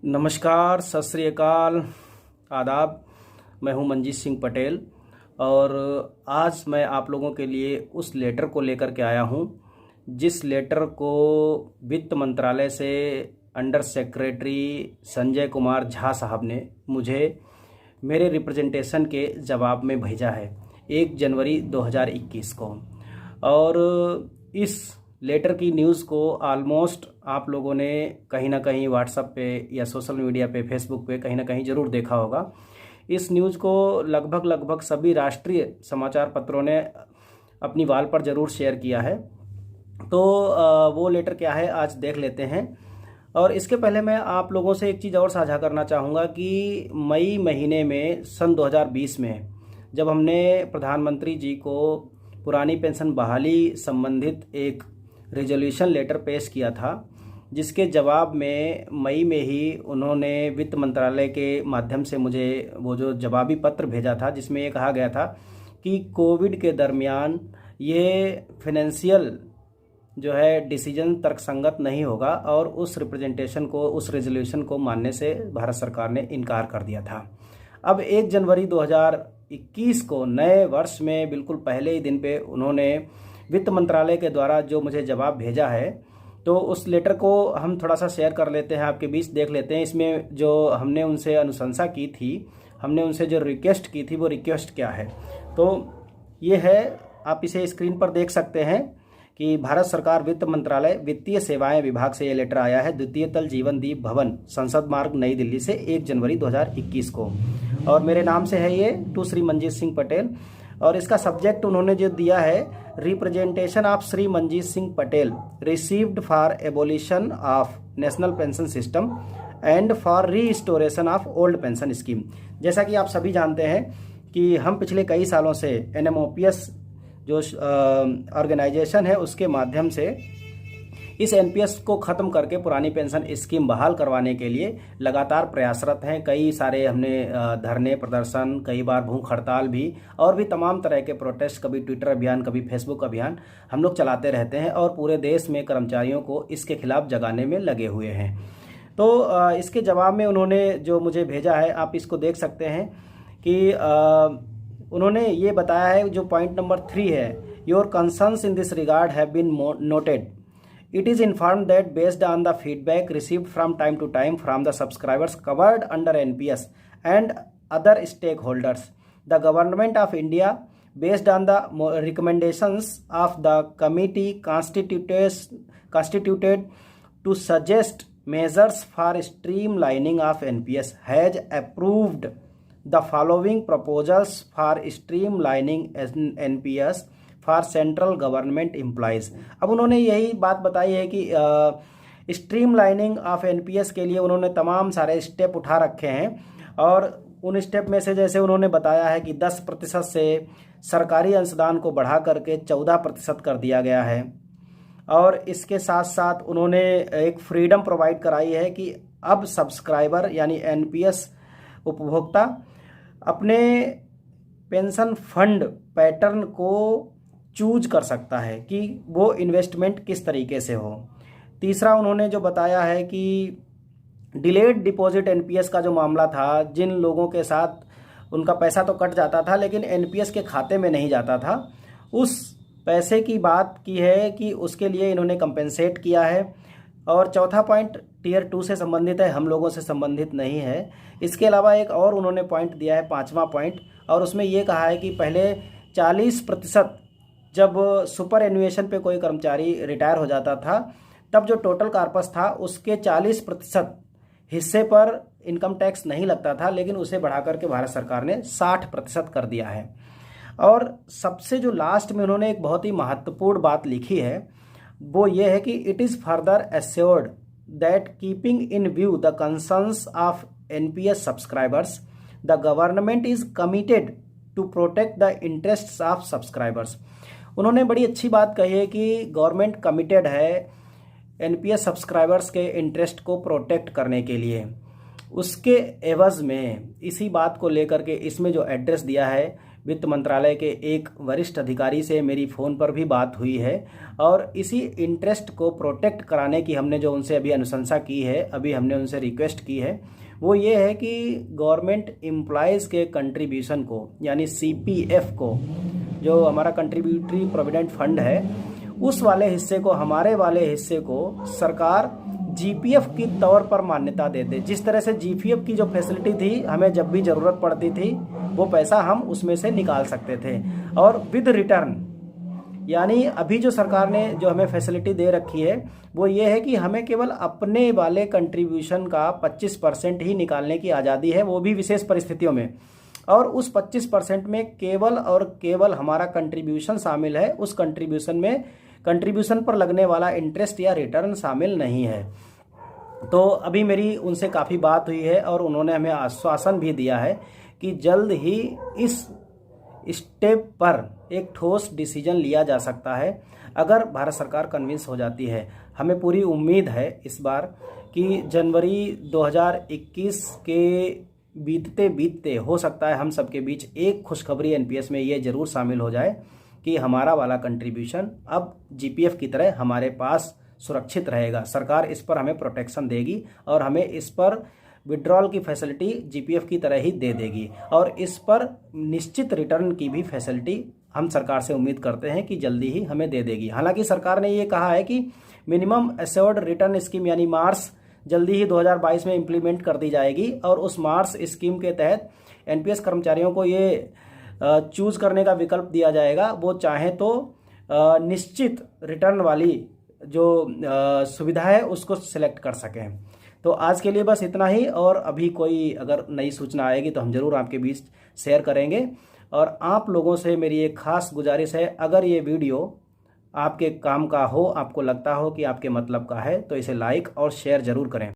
नमस्कार, सत श्री अकाल, आदाब। मैं हूं मंजीत सिंह पटेल और आज मैं आप लोगों के लिए उस लेटर को लेकर के आया हूं जिस लेटर को वित्त मंत्रालय से अंडर सेक्रेटरी संजय कुमार झा साहब ने मुझे मेरे रिप्रेजेंटेशन के जवाब में भेजा है 1 जनवरी 2021 को। और इस लेटर की न्यूज़ को ऑलमोस्ट आप लोगों ने कहीं ना कहीं व्हाट्सएप पे या सोशल मीडिया पे, फेसबुक पे कहीं ना कहीं ज़रूर देखा होगा। इस न्यूज़ को लगभग सभी राष्ट्रीय समाचार पत्रों ने अपनी वाल पर ज़रूर शेयर किया है। तो वो लेटर क्या है आज देख लेते हैं। और इसके पहले मैं आप लोगों से एक चीज़ और साझा करना चाहूँगा कि मई महीने में सन 2020 में जब हमने प्रधानमंत्री जी को पुरानी पेंशन बहाली संबंधित एक रेजोल्यूशन लेटर पेश किया था, जिसके जवाब में मई में ही उन्होंने वित्त मंत्रालय के माध्यम से मुझे वो जो जवाबी पत्र भेजा था, जिसमें ये कहा गया था कि कोविड के दरमियान ये फाइनेंशियल जो है डिसीजन तर्कसंगत नहीं होगा और उस रिप्रेजेंटेशन को, उस रेजोल्यूशन को मानने से भारत सरकार ने इनकार कर दिया था। अब 1 जनवरी 2021 को नए वर्ष में बिल्कुल पहले ही दिन पे उन्होंने वित्त मंत्रालय के द्वारा जो मुझे जवाब भेजा है, तो उस लेटर को हम थोड़ा सा शेयर कर लेते हैं, आपके बीच देख लेते हैं। इसमें जो हमने उनसे अनुशंसा की थी, हमने उनसे जो रिक्वेस्ट की थी, वो रिक्वेस्ट क्या है। तो ये है, आप इसे स्क्रीन पर देख सकते हैं कि भारत सरकार वित्त मंत्रालय वित्तीय सेवाएं विभाग से ये लेटर आया है, द्वितीय तल जीवनदीप भवन, संसद मार्ग, नई दिल्ली से 1 जनवरी 2021 को। और मेरे नाम से है ये, टू श्री मंजीत सिंह पटेल। और इसका सब्जेक्ट उन्होंने जो दिया है, representation of Shri Manjeet Singh Patel received for abolition of national pension system and for restoration of old pension scheme. जैसा कि आप सभी जानते हैं कि हम पिछले कई सालों से NMOPS जो ऑर्गेनाइजेशन है उसके माध्यम से इस NPS को ख़त्म करके पुरानी पेंशन स्कीम बहाल करवाने के लिए लगातार प्रयासरत हैं। कई सारे हमने धरने, प्रदर्शन, कई बार भूख हड़ताल भी, और भी तमाम तरह के प्रोटेस्ट, कभी ट्विटर अभियान, कभी फेसबुक अभियान हम लोग चलाते रहते हैं और पूरे देश में कर्मचारियों को इसके खिलाफ जगाने में लगे हुए हैं। तो इसके जवाब में उन्होंने जो मुझे भेजा है, आप इसको देख सकते हैं कि उन्होंने ये बताया है, जो पॉइंट नंबर 3 है, your concerns in this regard have been noted. It is informed that based on the feedback received from time to time from the subscribers covered under NPS and other stakeholders, the Government of India, based on the recommendations of the committee constituted to suggest measures for streamlining of NPS, has approved the following proposals for streamlining NPS for central government employees. अब उन्होंने यही बात बताई है कि stream lining of NPS के लिए उन्होंने तमाम सारे स्टेप उठा रखे हैं। और उन स्टेप में से जैसे उन्होंने बताया है कि 10% से सरकारी अंशदान को बढ़ा करके 14% कर दिया गया है। और इसके साथ साथ उन्होंने एक फ्रीडम प्रोवाइड कराई है कि अब सब्सक्राइबर यानी NPS उपभोक्ता अपने पेंशन फंड पैटर्न को चूज कर सकता है कि वो इन्वेस्टमेंट किस तरीके से हो। तीसरा उन्होंने जो बताया है कि डिलेड डिपॉजिट NPS का जो मामला था, जिन लोगों के साथ उनका पैसा तो कट जाता था लेकिन NPS के खाते में नहीं जाता था, उस पैसे की बात की है कि उसके लिए इन्होंने कंपेंसेट किया है। और चौथा पॉइंट टियर 2 से संबंधित है, हम लोगों से संबंधित नहीं है। इसके अलावा एक और उन्होंने पॉइंट दिया है, 5वां पॉइंट, और उसमें ये कहा है कि पहले 40% जब सुपर एन्युएशन पे कोई कर्मचारी रिटायर हो जाता था, तब जो टोटल कार्पस था उसके 40% हिस्से पर इनकम टैक्स नहीं लगता था, लेकिन उसे बढ़ा करके भारत सरकार ने 60% कर दिया है। और सबसे जो लास्ट में उन्होंने एक बहुत ही महत्वपूर्ण बात लिखी है, वो ये है कि it is further assured that keeping in view the concerns of NPS subscribers, the government is committed to protect the interests of subscribers. उन्होंने बड़ी अच्छी बात कही है कि गवर्नमेंट कमिटेड है NPS सब्सक्राइबर्स के इंटरेस्ट को प्रोटेक्ट करने के लिए। उसके एवज में इसी बात को लेकर के इसमें जो एड्रेस दिया है, वित्त मंत्रालय के एक वरिष्ठ अधिकारी से मेरी फ़ोन पर भी बात हुई है और इसी इंटरेस्ट को प्रोटेक्ट कराने की हमने जो उनसे अभी अनुशंसा की है, अभी हमने उनसे रिक्वेस्ट की है, वो ये है कि गवर्नमेंट एम्प्लॉयज़ के कंट्रीब्यूशन को, यानी CPF को, जो हमारा कंट्रीब्यूटरी प्रोविडेंट फंड है, उस वाले हिस्से को, हमारे वाले हिस्से को सरकार GPF की तौर पर मान्यता दे दे। जिस तरह से GPF की जो फैसिलिटी थी, हमें जब भी ज़रूरत पड़ती थी वो पैसा हम उसमें से निकाल सकते थे और विद रिटर्न। यानी अभी जो सरकार ने जो हमें फैसिलिटी दे रखी है वो ये है कि हमें केवल अपने वाले कंट्रीब्यूशन का 25% ही निकालने की आज़ादी है, वो भी विशेष परिस्थितियों में। और उस 25% में केवल और केवल हमारा कंट्रीब्यूशन शामिल है, उस कंट्रीब्यूशन में कंट्रीब्यूशन पर लगने वाला इंटरेस्ट या रिटर्न शामिल नहीं है। तो अभी मेरी उनसे काफ़ी बात हुई है और उन्होंने हमें आश्वासन भी दिया है कि जल्द ही इस स्टेप पर एक ठोस डिसीजन लिया जा सकता है अगर भारत सरकार कन्विंस हो जाती है। हमें पूरी उम्मीद है इस बार कि जनवरी 2021 के बीतते बीतते हो सकता है हम सबके बीच एक खुशखबरी NPS में ये ज़रूर शामिल हो जाए कि हमारा वाला कंट्रीब्यूशन अब GPF की तरह हमारे पास सुरक्षित रहेगा। सरकार इस पर हमें प्रोटेक्शन देगी और हमें इस पर विड्रॉल की फैसिलिटी GPF की तरह ही दे देगी और इस पर निश्चित रिटर्न की भी फैसिलिटी हम सरकार से उम्मीद करते हैं कि जल्दी ही हमें दे देगी। हालांकि सरकार ने ये कहा है कि मिनिमम एश्योर्ड रिटर्न स्कीम यानी मार्स जल्दी ही 2022 में इम्प्लीमेंट कर दी जाएगी और उस मार्स स्कीम के तहत NPS कर्मचारियों को ये चूज़ करने का विकल्प दिया जाएगा, वो चाहें तो निश्चित रिटर्न वाली जो सुविधा है उसको सिलेक्ट कर सकें। तो आज के लिए बस इतना ही, और अभी कोई अगर नई सूचना आएगी तो हम ज़रूर आपके बीच शेयर करेंगे। और आप लोगों से मेरी एक ख़ास गुजारिश है, अगर ये वीडियो आपके काम का हो, आपको लगता हो कि आपके मतलब का है, तो इसे लाइक और शेयर ज़रूर करें।